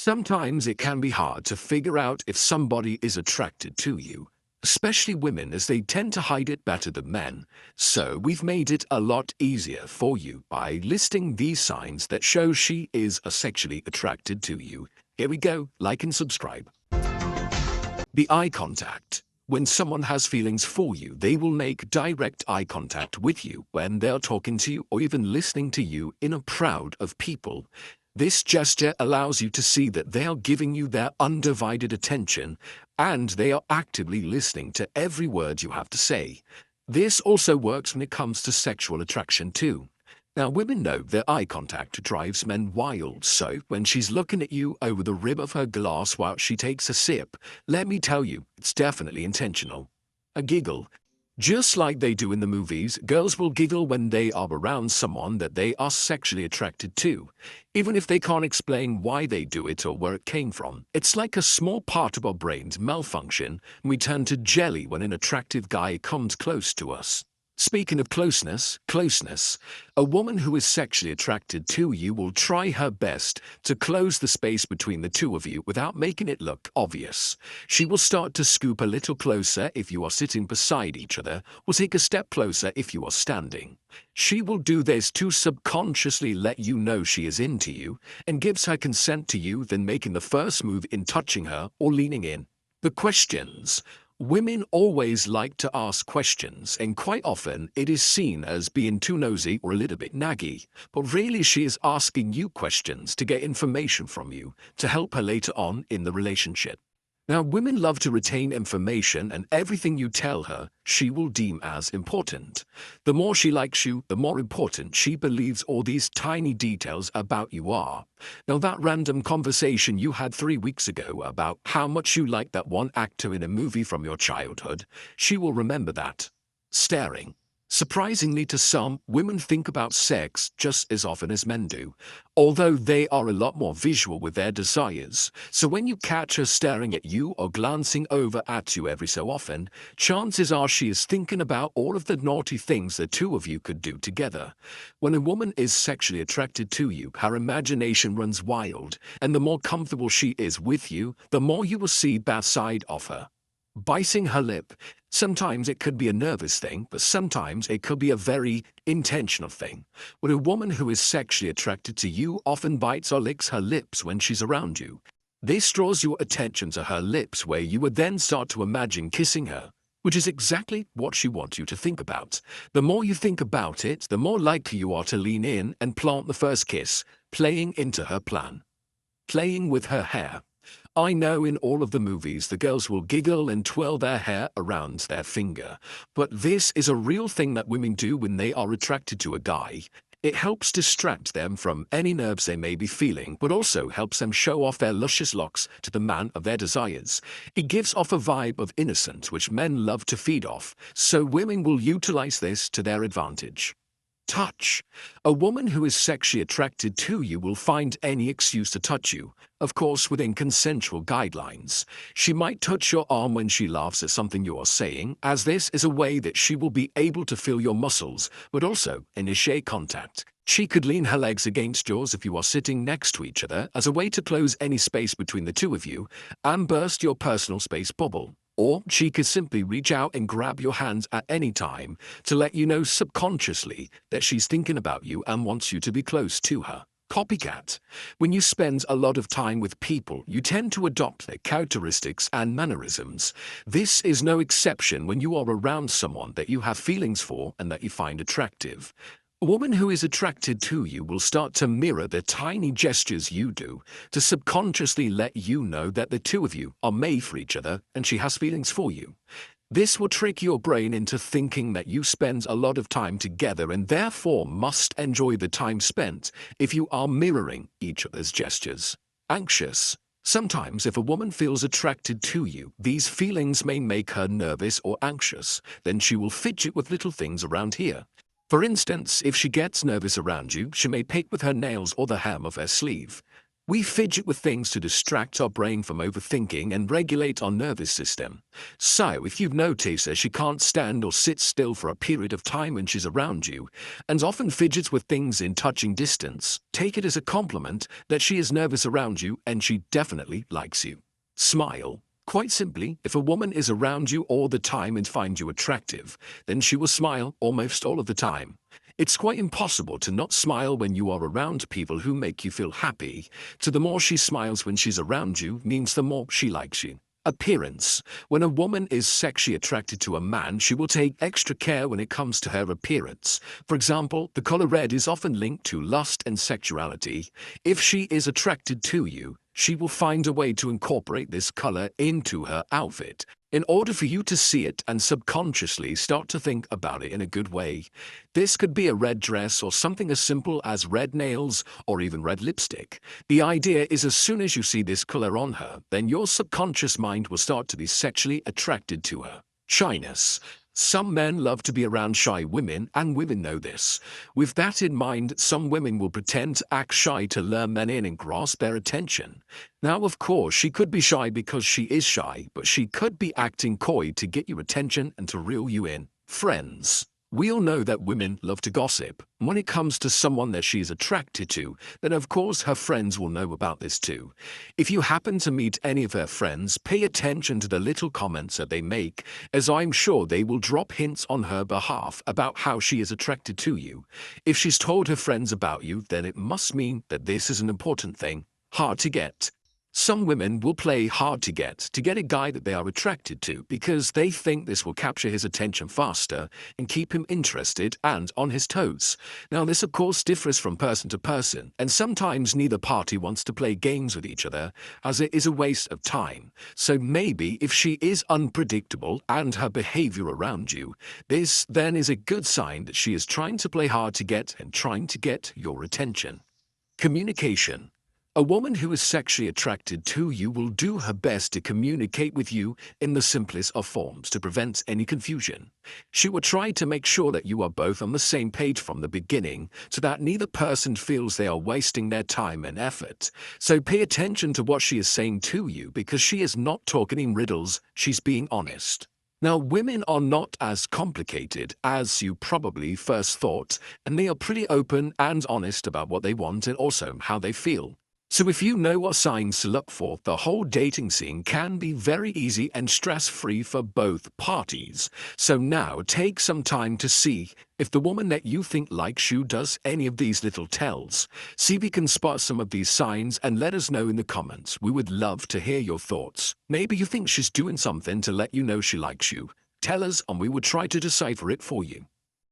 Sometimes it can be hard to figure out if somebody is attracted to you, especially women as they tend to hide it better than men. So we've made it a lot easier for you by listing these signs that show she is sexually attracted to you. Here we go, like and subscribe. The eye contact. When someone has feelings for you, they will make direct eye contact with you when they're talking to you or even listening to you in a crowd of people. This gesture allows you to see that they are giving you their undivided attention and they are actively listening to every word you have to say. This also works when it comes to sexual attraction too. Now, women know their eye contact drives men wild, so when she's looking at you over the rim of her glass while she takes a sip, let me tell you, it's definitely intentional. A giggle. Just like they do in the movies, girls will giggle when they are around someone that they are sexually attracted to, even if they can't explain why they do it or where it came from. It's like a small part of our brains malfunction, and we turn to jelly when an attractive guy comes close to us. Speaking of closeness, a woman who is sexually attracted to you will try her best to close the space between the two of you without making it look obvious. She will start to scoop a little closer if you are sitting beside each other, or take a step closer if you are standing. She will do this to subconsciously let you know she is into you and gives her consent to you, then making the first move in touching her or leaning in. The questions. Women always like to ask questions, and quite often it is seen as being too nosy or a little bit naggy, but really she is asking you questions to get information from you to help her later on in the relationship. Now, women love to retain information, and everything you tell her, she will deem as important. The more she likes you, the more important she believes all these tiny details about you are. Now, that random conversation you had 3 weeks ago about how much you like that one actor in a movie from your childhood, she will remember that. Staring. Surprisingly to some, women think about sex just as often as men do, although they are a lot more visual with their desires. So when you catch her staring at you or glancing over at you every so often, chances are she is thinking about all of the naughty things the two of you could do together. When a woman is sexually attracted to you, her imagination runs wild, and the more comfortable she is with you, the more you will see that side of her. Biting her lip. Sometimes it could be a nervous thing, but sometimes it could be a very intentional thing. When a woman who is sexually attracted to you often bites or licks her lips when she's around you. This draws your attention to her lips, where you would then start to imagine kissing her, which is exactly what she wants you to think about. The more you think about it, the more likely you are to lean in and plant the first kiss, playing into her plan. Playing with her hair. I know in all of the movies the girls will giggle and twirl their hair around their finger, but this is a real thing that women do when they are attracted to a guy. It helps distract them from any nerves they may be feeling, but also helps them show off their luscious locks to the man of their desires. It gives off a vibe of innocence which men love to feed off, so women will utilize this to their advantage. Touch. A woman who is sexually attracted to you will find any excuse to touch you, of course within consensual guidelines. She might touch your arm when she laughs at something you are saying, as this is a way that she will be able to feel your muscles, but also initiate contact. She could lean her legs against yours if you are sitting next to each other as a way to close any space between the two of you and burst your personal space bubble. Or she could simply reach out and grab your hands at any time to let you know subconsciously that she's thinking about you and wants you to be close to her. Copycat. When you spend a lot of time with people, you tend to adopt their characteristics and mannerisms. This is no exception when you are around someone that you have feelings for and that you find attractive. A woman who is attracted to you will start to mirror the tiny gestures you do to subconsciously let you know that the two of you are made for each other and she has feelings for you. This will trick your brain into thinking that you spend a lot of time together and therefore must enjoy the time spent if you are mirroring each other's gestures. Anxious. Sometimes if a woman feels attracted to you, these feelings may make her nervous or anxious. Then she will fidget with little things around here. For instance, if she gets nervous around you, she may pick with her nails or the hem of her sleeve. We fidget with things to distract our brain from overthinking and regulate our nervous system. So, if you've noticed that she can't stand or sit still for a period of time when she's around you, and often fidgets with things in touching distance, take it as a compliment that she is nervous around you and she definitely likes you. Smile. Quite simply, if a woman is around you all the time and finds you attractive, then she will smile almost all of the time. It's quite impossible to not smile when you are around people who make you feel happy, so the more she smiles when she's around you means the more she likes you. Appearance. When a woman is sexually attracted to a man, she will take extra care when it comes to her appearance. For example, the color red is often linked to lust and sexuality. If she is attracted to you, she will find a way to incorporate this color into her outfit in order for you to see it and subconsciously start to think about it in a good way. This could be a red dress or something as simple as red nails or even red lipstick. The idea is as soon as you see this color on her, then your subconscious mind will start to be sexually attracted to her. Shyness. Some men love to be around shy women, and women know this. With that in mind, some women will pretend to act shy to lure men in and grasp their attention. Now, of course, she could be shy because she is shy, but she could be acting coy to get your attention and to reel you in. Friends. We all know that women love to gossip. When it comes to someone that she is attracted to, then of course her friends will know about this too. If you happen to meet any of her friends, pay attention to the little comments that they make, as I'm sure they will drop hints on her behalf about how she is attracted to you. If she's told her friends about you, then it must mean that this is an important thing. Hard to get. Some women will play hard to get a guy that they are attracted to because they think this will capture his attention faster and keep him interested and on his toes. Now, this of course differs from person to person, and sometimes neither party wants to play games with each other as it is a waste of time. So maybe if she is unpredictable and her behavior around you, this then is a good sign that she is trying to play hard to get and trying to get your attention. Communication. A woman who is sexually attracted to you will do her best to communicate with you in the simplest of forms to prevent any confusion. She will try to make sure that you are both on the same page from the beginning so that neither person feels they are wasting their time and effort. So pay attention to what she is saying to you because she is not talking in riddles, she's being honest. Now, women are not as complicated as you probably first thought, and they are pretty open and honest about what they want and also how they feel. So if you know what signs to look for, the whole dating scene can be very easy and stress-free for both parties. So now take some time to see if the woman that you think likes you does any of these little tells. See if you can spot some of these signs and let us know in the comments. We would love to hear your thoughts. Maybe you think she's doing something to let you know she likes you. Tell us and we will try to decipher it for you.